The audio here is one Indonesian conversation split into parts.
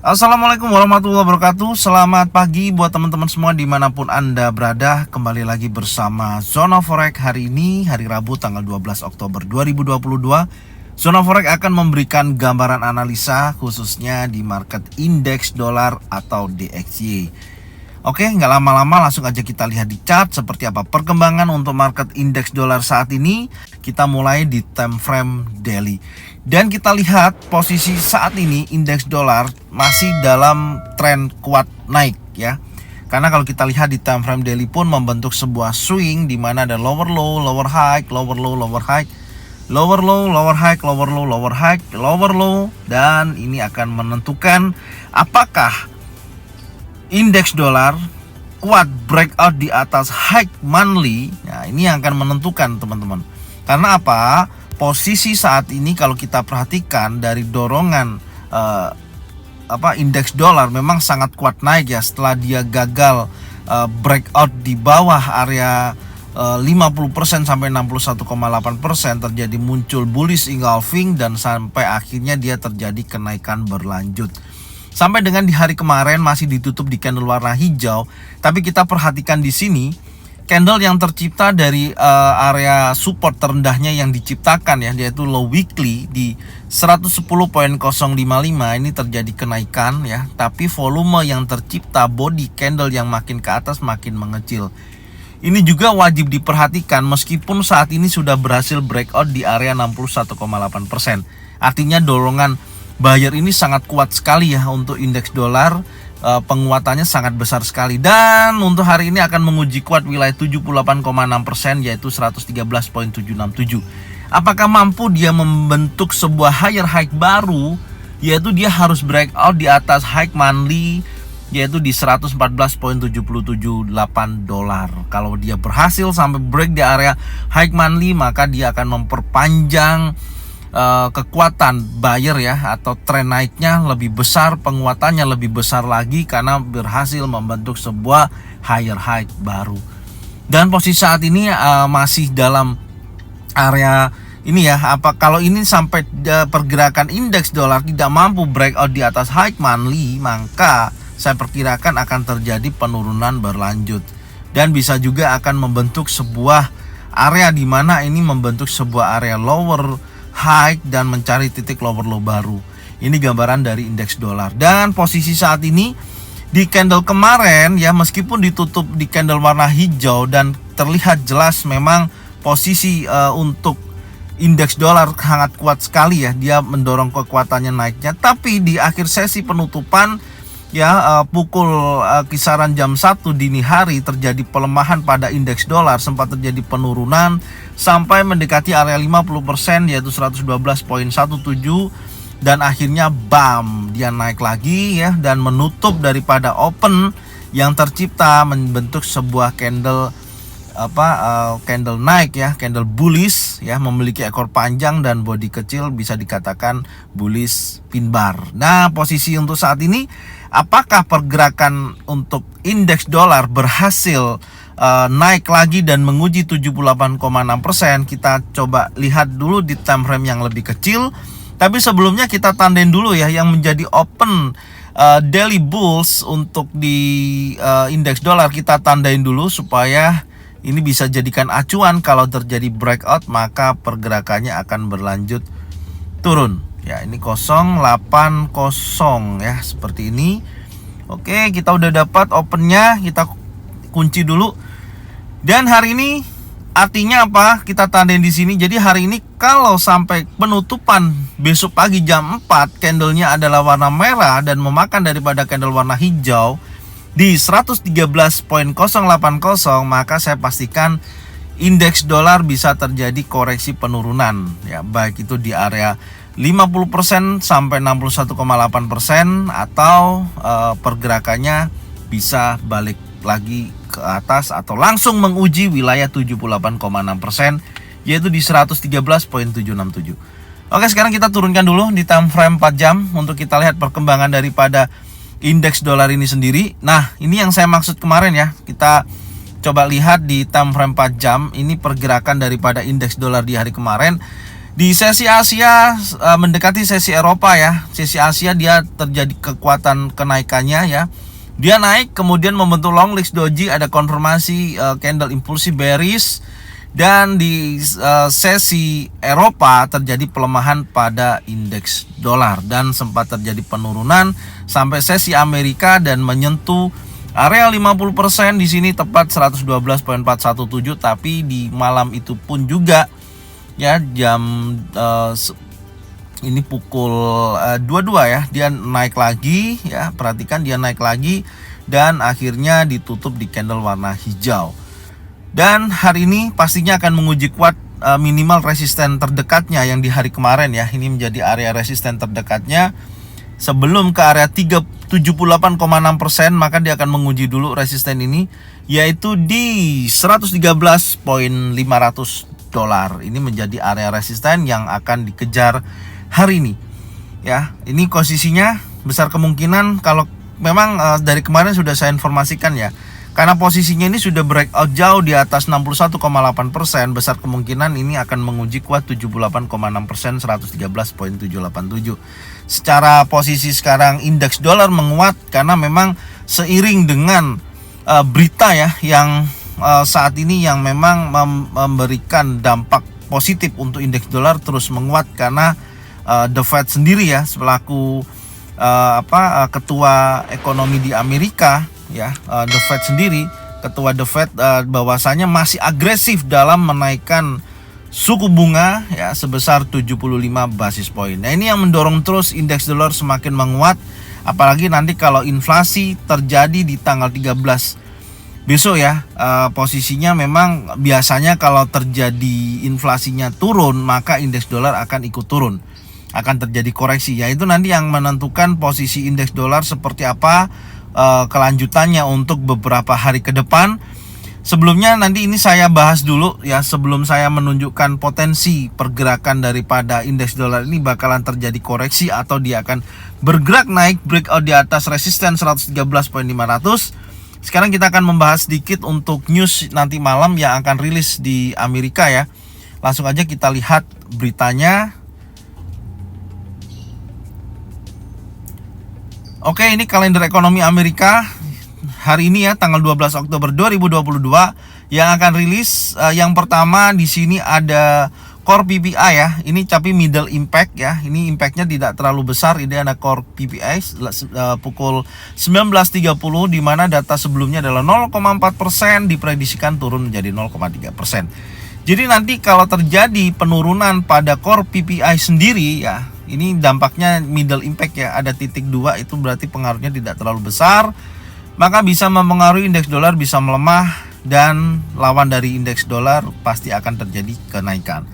Assalamualaikum warahmatullahi wabarakatuh. Selamat pagi buat teman-teman semua dimanapun Anda berada. Kembali lagi bersama Zona Forex. Hari ini hari Rabu tanggal 12 Oktober 2022. Zona Forex akan memberikan gambaran analisa khususnya di market indeks dolar atau DXY. Oke, nggak lama-lama langsung aja kita lihat di chart seperti apa perkembangan untuk market indeks dolar saat ini. Kita mulai di time frame daily. Dan kita lihat posisi saat ini indeks dolar masih dalam tren kuat naik ya. Karena kalau kita lihat di time frame daily pun membentuk sebuah swing di mana ada lower low, lower high, lower low, lower high, lower low, lower high, lower low, lower high, lower low, dan ini akan menentukan apakah indeks dolar kuat breakout di atas high monthly. Nah, ini yang akan menentukan teman-teman. Karena apa? Posisi saat ini kalau kita perhatikan dari dorongan indeks dolar memang sangat kuat naik ya setelah dia gagal breakout di bawah area 50% sampai 61,8% terjadi muncul bullish engulfing dan sampai akhirnya dia terjadi kenaikan berlanjut. Sampai dengan di hari kemarin masih ditutup di candle warna hijau, tapi kita perhatikan di sini candle yang tercipta dari area support terendahnya yang diciptakan ya, yaitu low weekly di 110.055 ini terjadi kenaikan ya, tapi volume yang tercipta body candle yang makin ke atas makin mengecil. Ini juga wajib diperhatikan meskipun saat ini sudah berhasil breakout di area 61,8%. Artinya dorongan buyer ini sangat kuat sekali ya untuk indeks dolar. Penguatannya sangat besar sekali dan untuk hari ini akan menguji kuat wilayah 78,6% yaitu 113.767. Apakah mampu dia membentuk sebuah higher high baru, yaitu dia harus breakout di atas high monthly yaitu di 114.778 dolar. Kalau dia berhasil sampai break di area high monthly, maka dia akan memperpanjang kekuatan buyer ya, atau tren naiknya lebih besar, penguatannya lebih besar lagi karena berhasil membentuk sebuah higher high baru. Dan posisi saat ini masih dalam area ini ya. Kalau ini sampai pergerakan indeks dolar tidak mampu breakout di atas high monthly, maka saya perkirakan akan terjadi penurunan berlanjut dan bisa juga akan membentuk sebuah area di mana ini membentuk sebuah area lower high dan mencari titik lower low baru. Ini gambaran dari indeks dolar. Dan posisi saat ini di candle kemarin ya, meskipun ditutup di candle warna hijau dan terlihat jelas memang posisi untuk indeks dolar sangat kuat sekali ya, dia mendorong kekuatannya naiknya. Tapi di akhir sesi penutupan ya, pukul kisaran jam 1 dini hari terjadi pelemahan pada indeks dolar, sempat terjadi penurunan sampai mendekati area 50% yaitu 112.17 dan akhirnya bam, dia naik lagi ya dan menutup daripada open yang tercipta membentuk sebuah candle candle naik ya, candle bullish ya, memiliki ekor panjang dan bodi kecil, bisa dikatakan bullish pin bar. Nah, posisi untuk saat ini apakah pergerakan untuk indeks dolar berhasil naik lagi dan menguji 78,6%? Kita coba lihat dulu di time frame yang lebih kecil. Tapi sebelumnya kita tandain dulu ya yang menjadi open daily bulls untuk di indeks dolar, kita tandain dulu supaya ini bisa jadikan acuan. Kalau terjadi breakout maka pergerakannya akan berlanjut turun. Ya, ini 080 ya, seperti ini. Oke, kita udah dapat opennya, kita kunci dulu. Dan hari ini artinya apa? Kita tandain di sini. Jadi hari ini kalau sampai penutupan besok pagi jam 4 candlenya adalah warna merah dan memakan daripada candle warna hijau di 113.080, maka saya pastikan indeks dolar bisa terjadi koreksi penurunan ya, baik itu di area 50% sampai 61,8% atau pergerakannya bisa balik lagi ke atas atau langsung menguji wilayah 78,6% yaitu di 113.767. Oke, sekarang kita turunkan dulu di time frame 4 jam untuk kita lihat perkembangan daripada indeks dolar ini sendiri. Nah, ini yang saya maksud kemarin ya. Kita coba lihat di time frame 4 jam ini pergerakan daripada indeks dolar di hari kemarin. Di sesi Asia mendekati sesi Eropa ya. Sesi Asia dia terjadi kekuatan kenaikannya ya. Dia naik kemudian membentuk long legs doji, ada konfirmasi candle impulsi bearish. Dan di sesi Eropa terjadi pelemahan pada indeks dolar dan sempat terjadi penurunan sampai sesi Amerika dan menyentuh area 50% di sini tepat 112.417, tapi di malam itu pun juga ya jam ini pukul 22 ya, dia naik lagi ya, perhatikan dia naik lagi dan akhirnya ditutup di candle warna hijau. Dan hari ini pastinya akan menguji kuat minimal resisten terdekatnya yang di hari kemarin ya. Ini menjadi area resisten terdekatnya sebelum ke area 78,6%, maka dia akan menguji dulu resisten ini yaitu di 113.500 dolar. Ini menjadi area resisten yang akan dikejar hari ini ya. Ini posisinya besar kemungkinan kalau memang dari kemarin sudah saya informasikan ya, karena posisinya ini sudah breakout jauh di atas 61,8%, besar kemungkinan ini akan menguji kuat 78,6%, 113.787. Secara posisi sekarang indeks dolar menguat karena memang seiring dengan berita ya yang saat ini yang memang memberikan dampak positif untuk indeks dolar terus menguat karena The Fed sendiri ya selaku ketua ekonomi di Amerika ya, The Fed sendiri, ketua The Fed bahwasanya masih agresif dalam menaikkan suku bunga ya sebesar 75 basis poin. Nah, ini yang mendorong terus indeks dolar semakin menguat, apalagi nanti kalau inflasi terjadi di tanggal 13 besok ya. Posisinya memang biasanya kalau terjadi inflasinya turun, maka indeks dolar akan ikut turun, akan terjadi koreksi. Yaitu nanti yang menentukan posisi indeks dolar seperti apa kelanjutannya untuk beberapa hari ke depan. Sebelumnya nanti ini saya bahas dulu ya, sebelum saya menunjukkan potensi pergerakan daripada indeks dolar ini bakalan terjadi koreksi atau dia akan bergerak naik breakout di atas resisten 113.500. Sekarang kita akan membahas sedikit untuk news nanti malam yang akan rilis di Amerika ya. Langsung aja kita lihat beritanya. Oke, ini kalender ekonomi Amerika hari ini ya, tanggal 12 Oktober 2022 yang akan rilis. Yang pertama di sini ada core PPI ya. Ini tapi middle impact ya. Ini impactnya tidak terlalu besar. Ini ada core PPI pukul 19.30 di mana data sebelumnya adalah 0,4%, diprediksikan turun menjadi 0,3%. Jadi nanti kalau terjadi penurunan pada core PPI sendiri ya, ini dampaknya middle impact ya, ada titik 2, itu berarti pengaruhnya tidak terlalu besar, maka bisa mempengaruhi indeks dolar bisa melemah dan lawan dari indeks dolar pasti akan terjadi kenaikan.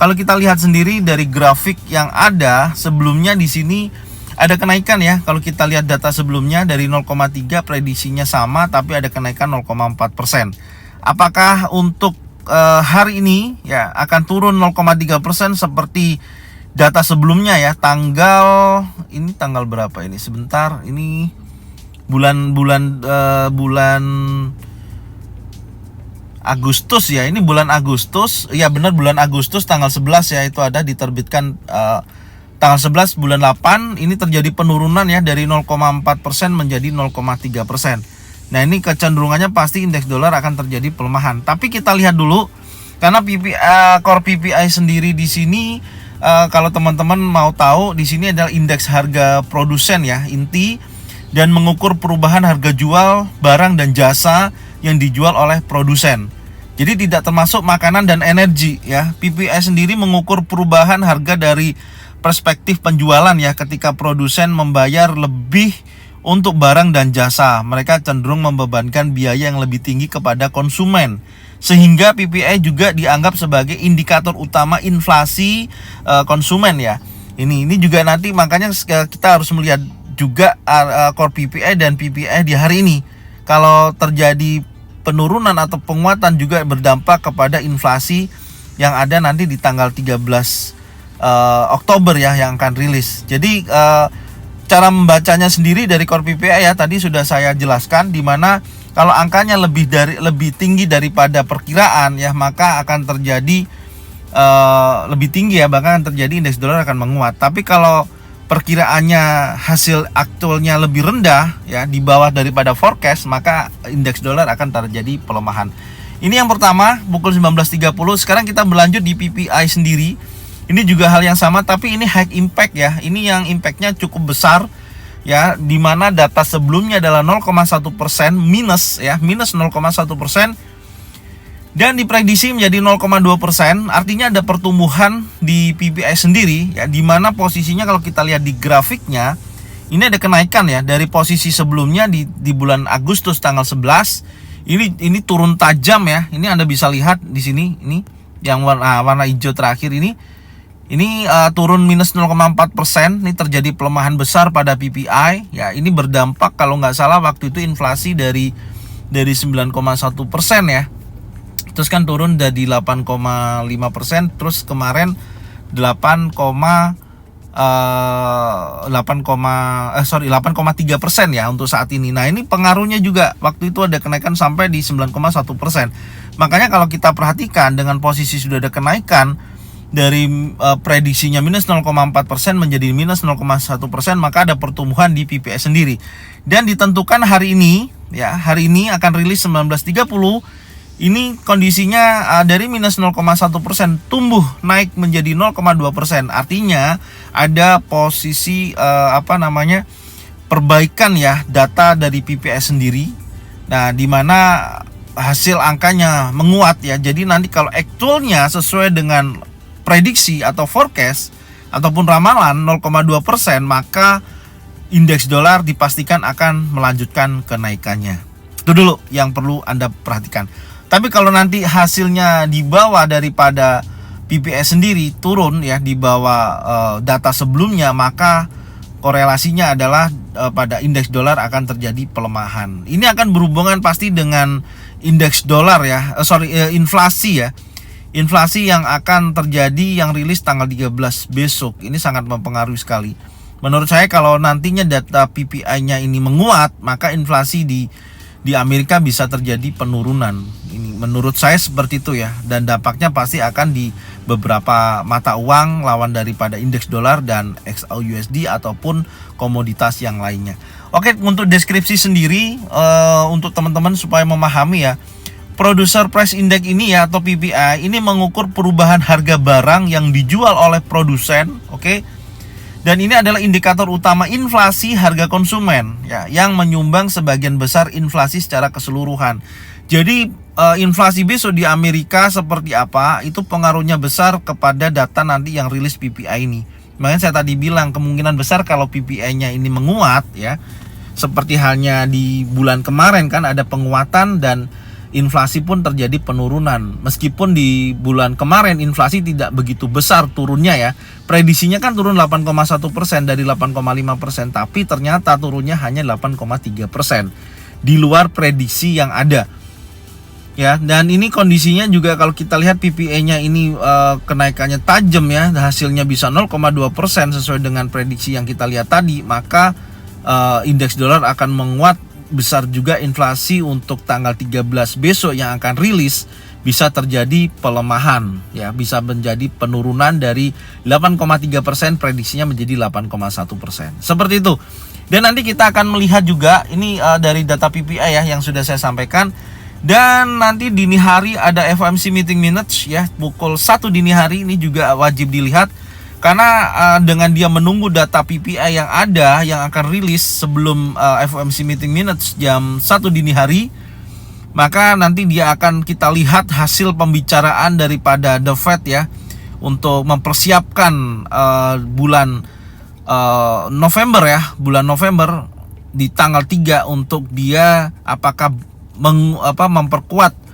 Kalau kita lihat sendiri dari grafik yang ada sebelumnya di sini ada kenaikan ya. Kalau kita lihat data sebelumnya dari 0,3 prediksinya sama tapi ada kenaikan 0,4%. Apakah untuk hari ini ya akan turun 0,3% seperti data sebelumnya ya? Tanggal berapa ini? Sebentar, ini bulan Agustus ya, ini bulan Agustus ya, benar bulan Agustus tanggal 11 ya, itu ada diterbitkan tanggal 11 bulan 8. Ini terjadi penurunan ya dari 0,4% menjadi 0,3%. Nah, ini kecenderungannya pasti indeks dolar akan terjadi pelemahan. Tapi kita lihat dulu karena core PPI sendiri di sini kalau teman-teman mau tahu, di sini adalah indeks harga produsen ya, inti, dan mengukur perubahan harga jual barang dan jasa yang dijual oleh produsen. Jadi tidak termasuk makanan dan energi ya. PPI sendiri mengukur perubahan harga dari perspektif penjualan ya. Ketika produsen membayar lebih untuk barang dan jasa, mereka cenderung membebankan biaya yang lebih tinggi kepada konsumen. Sehingga PPI juga dianggap sebagai indikator utama inflasi konsumen ya. Ini juga nanti makanya kita harus melihat juga core PPI dan PPI di hari ini. Kalau terjadi penurunan atau penguatan juga berdampak kepada inflasi yang ada nanti di tanggal 13 Oktober ya yang akan rilis. Jadi cara membacanya sendiri dari core PPI ya tadi sudah saya jelaskan, di mana kalau angkanya lebih tinggi daripada perkiraan ya, maka akan terjadi lebih tinggi ya, bahkan terjadi indeks dolar akan menguat. Tapi kalau perkiraannya hasil aktualnya lebih rendah ya, di bawah daripada forecast, maka indeks dolar akan terjadi pelemahan. Ini yang pertama pukul 19.30. Sekarang kita berlanjut di PPI sendiri. Ini juga hal yang sama, tapi ini high impact ya. Ini yang impactnya cukup besar ya, dimana data sebelumnya adalah 0,1% minus ya, minus 0,1%. Dan diprediksi menjadi 0,2%, artinya ada pertumbuhan di PPI sendiri ya, di mana posisinya kalau kita lihat di grafiknya, ini ada kenaikan ya dari posisi sebelumnya di bulan Agustus tanggal 11. Ini turun tajam ya. Ini Anda bisa lihat di sini, ini yang warna hijau terakhir ini turun minus 0,4%. Ini terjadi pelemahan besar pada PPI ya. Ini berdampak kalau nggak salah waktu itu inflasi dari 9,1% ya. Terus kan turun dari 8,5%, terus kemarin 8,3% ya untuk saat ini. Nah, ini pengaruhnya juga waktu itu ada kenaikan sampai di 9,1%. Makanya kalau kita perhatikan dengan posisi sudah ada kenaikan dari prediksinya minus 0,4% menjadi minus 0,1%, maka ada pertumbuhan di PPI sendiri. Dan ditentukan hari ini ya, hari ini akan rilis 19.30. Ini kondisinya dari minus 0,1% tumbuh naik menjadi 0,2%. Artinya ada posisi perbaikan ya data dari PPI sendiri. Nah, di mana hasil angkanya menguat ya. Jadi nanti kalau aktualnya sesuai dengan prediksi atau forecast ataupun ramalan 0,2%, maka indeks dolar dipastikan akan melanjutkan kenaikannya. Itu dulu yang perlu Anda perhatikan. Tapi kalau nanti hasilnya di bawah daripada PPI sendiri, turun ya di bawah data sebelumnya, maka korelasinya adalah pada indeks dolar akan terjadi pelemahan. Ini akan berhubungan pasti dengan indeks dolar ya, inflasi ya. Inflasi yang akan terjadi yang rilis tanggal 13 besok. Ini sangat mempengaruhi sekali. Menurut saya kalau nantinya data PPI-nya ini menguat, maka inflasi di Amerika bisa terjadi penurunan. Ini menurut saya seperti itu ya, dan dampaknya pasti akan di beberapa mata uang lawan daripada indeks dolar dan XAUUSD ataupun komoditas yang lainnya. Oke, untuk deskripsi sendiri untuk teman-teman supaya memahami ya, Producer Price Index ini ya atau PPI ini mengukur perubahan harga barang yang dijual oleh produsen, oke? Dan ini adalah indikator utama inflasi harga konsumen ya, yang menyumbang sebagian besar inflasi secara keseluruhan. Jadi inflasi besok di Amerika seperti apa, itu pengaruhnya besar kepada data nanti yang rilis PPI ini. Makanya saya tadi bilang kemungkinan besar kalau PPI-nya ini menguat ya, seperti halnya di bulan kemarin kan ada penguatan dan inflasi pun terjadi penurunan. Meskipun di bulan kemarin inflasi tidak begitu besar turunnya ya. Prediksinya kan turun 8,1% dari 8,5%, tapi ternyata turunnya hanya 8,3%. Di luar prediksi yang ada. Ya, dan ini kondisinya juga kalau kita lihat PPI-nya ini kenaikannya tajam ya, hasilnya bisa 0,2% sesuai dengan prediksi yang kita lihat tadi, maka indeks dolar akan menguat. Besar juga inflasi untuk tanggal 13 besok yang akan rilis, bisa terjadi pelemahan ya, bisa menjadi penurunan dari 8,3% prediksinya menjadi 8,1%. Seperti itu. Dan nanti kita akan melihat juga ini dari data PPI ya yang sudah saya sampaikan. Dan nanti dini hari ada FOMC meeting minutes ya, pukul 1 dini hari, ini juga wajib dilihat. Karena dengan dia menunggu data PPI yang ada yang akan rilis sebelum FOMC meeting minutes jam 1 dini hari, maka nanti dia akan kita lihat hasil pembicaraan daripada The Fed ya, untuk mempersiapkan bulan November ya, bulan November di tanggal 3 untuk dia apakah memperkuat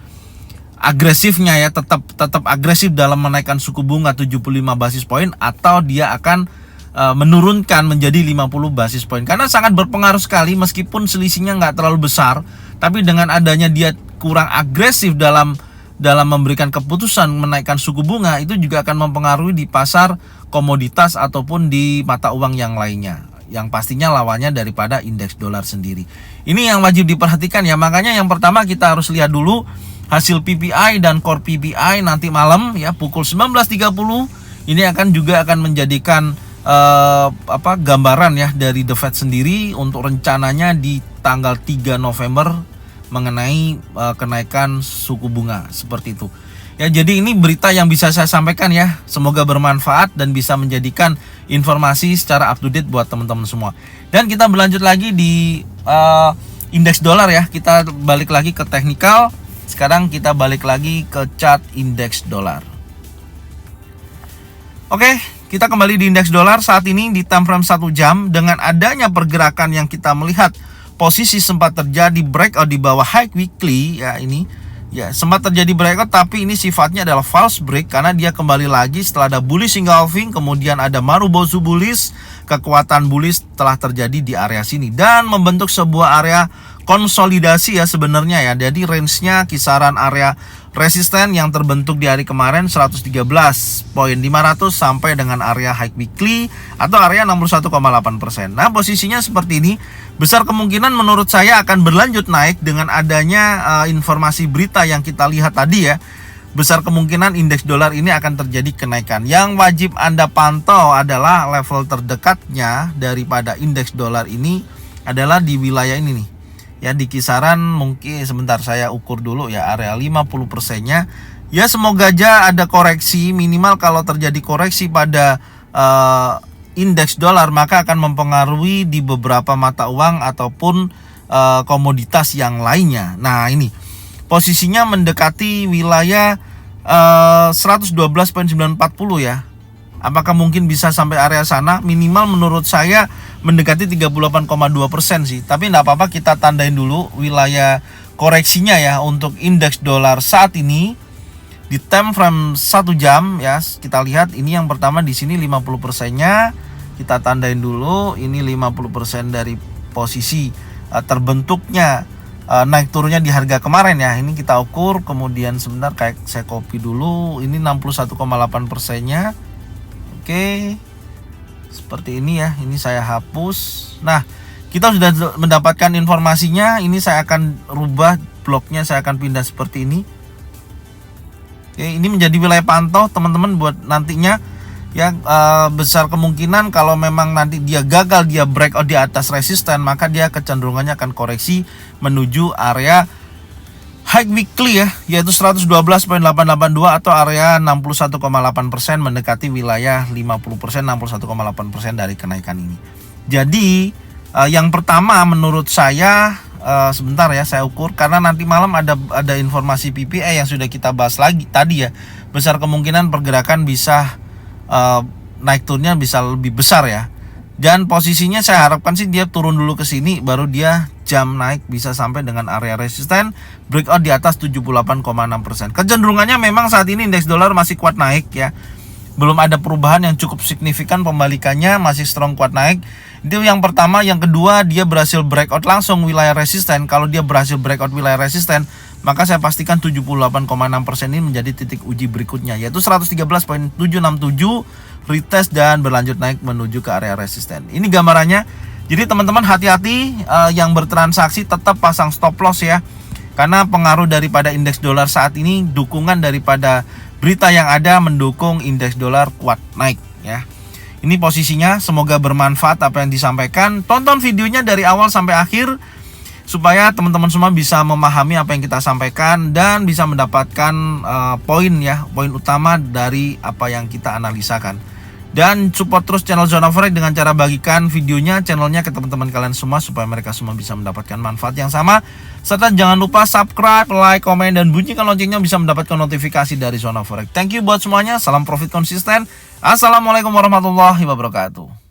agresifnya ya, tetap agresif dalam menaikkan suku bunga 75 basis poin, atau dia akan menurunkan menjadi 50 basis poin. Karena sangat berpengaruh sekali, meskipun selisihnya nggak terlalu besar, tapi dengan adanya dia kurang agresif dalam memberikan keputusan menaikkan suku bunga, itu juga akan mempengaruhi di pasar komoditas ataupun di mata uang yang lainnya, yang pastinya lawannya daripada indeks dolar sendiri. Ini yang wajib diperhatikan ya. Makanya yang pertama kita harus lihat dulu hasil PPI dan core PPI nanti malam ya pukul 19.30. Ini juga akan menjadikan gambaran ya dari The Fed sendiri untuk rencananya di tanggal 3 November mengenai kenaikan suku bunga seperti itu. Ya, jadi ini berita yang bisa saya sampaikan ya. Semoga bermanfaat dan bisa menjadikan informasi secara up to date buat teman-teman semua. Dan kita berlanjut lagi di indeks dolar ya. Kita balik lagi ke teknikal. Sekarang kita balik lagi ke chart indeks dolar. Oke, kita kembali di indeks dolar saat ini di time frame 1 jam dengan adanya pergerakan yang kita melihat posisi sempat terjadi breakout di bawah high weekly ya ini. Ya, sempat terjadi breakout tapi ini sifatnya adalah false break karena dia kembali lagi setelah ada bullish engulfing, kemudian ada Marubozu bullish, kekuatan bullish telah terjadi di area sini dan membentuk sebuah area konsolidasi ya sebenarnya ya. Jadi range-nya kisaran area resisten yang terbentuk di hari kemarin 113.500 sampai dengan area high weekly atau area 61,8%. Nah, posisinya seperti ini. Besar kemungkinan menurut saya akan berlanjut naik dengan adanya informasi berita yang kita lihat tadi ya. Besar kemungkinan indeks dolar ini akan terjadi kenaikan. Yang wajib Anda pantau adalah level terdekatnya daripada indeks dolar ini adalah di wilayah ini nih. Ya, di kisaran mungkin sebentar saya ukur dulu ya area 50%-nya. Ya, semoga aja ada koreksi, minimal kalau terjadi koreksi pada indeks dolar maka akan mempengaruhi di beberapa mata uang ataupun komoditas yang lainnya. Nah, ini posisinya mendekati wilayah 112.940 ya. Apakah mungkin bisa sampai area sana? Minimal menurut saya mendekati 38,2% sih. Tapi enggak apa-apa, kita tandain dulu wilayah koreksinya ya untuk indeks dolar saat ini di time frame 1 jam ya. Kita lihat ini yang pertama di sini 50%-nya. Kita tandain dulu ini 50% dari posisi terbentuknya naik turunnya di harga kemarin ya. Ini kita ukur, kemudian sebentar kayak saya copy dulu. Ini 61,8%-nya. Oke, seperti ini ya. Ini saya hapus. Nah, kita sudah mendapatkan informasinya. Ini saya akan rubah bloknya, saya akan pindah seperti ini. Oke, ini menjadi wilayah pantau teman-teman buat nantinya ya. Besar kemungkinan kalau memang nanti dia gagal, dia breakout di atas resisten, maka dia kecenderungannya akan koreksi menuju area high weekly ya, yaitu 112.882 atau area 61,8% mendekati wilayah 50%, 61,8% dari kenaikan ini. Jadi yang pertama menurut saya sebentar ya saya ukur karena nanti malam ada informasi PPI yang sudah kita bahas lagi tadi ya. Besar kemungkinan pergerakan bisa naik turunnya bisa lebih besar ya. Dan posisinya saya harapkan sih dia turun dulu ke sini baru dia jam naik bisa sampai dengan area resisten breakout di atas 78,6%. Kecenderungannya memang saat ini indeks dolar masih kuat naik ya. Belum ada perubahan yang cukup signifikan, pembalikannya masih strong kuat naik. Itu yang pertama. Yang kedua, dia berhasil breakout langsung wilayah resisten. Kalau dia berhasil breakout wilayah resisten, maka saya pastikan 78,6% ini menjadi titik uji berikutnya, yaitu 113.767 retest dan berlanjut naik menuju ke area resisten. Ini gambarannya. Jadi teman-teman hati-hati yang bertransaksi tetap pasang stop loss ya. Karena pengaruh daripada indeks dolar saat ini, dukungan daripada berita yang ada mendukung indeks dolar kuat naik ya. Ini posisinya, semoga bermanfaat apa yang disampaikan. Tonton videonya dari awal sampai akhir supaya teman-teman semua bisa memahami apa yang kita sampaikan dan bisa mendapatkan poin utama dari apa yang kita analisakan. Dan support terus channel Zona Forex dengan cara bagikan videonya, channelnya ke teman-teman kalian semua supaya mereka semua bisa mendapatkan manfaat yang sama. Serta jangan lupa subscribe, like, komen, dan bunyikan loncengnya bisa mendapatkan notifikasi dari Zona Forex. Thank you buat semuanya, salam profit konsisten. Assalamualaikum warahmatullahi wabarakatuh.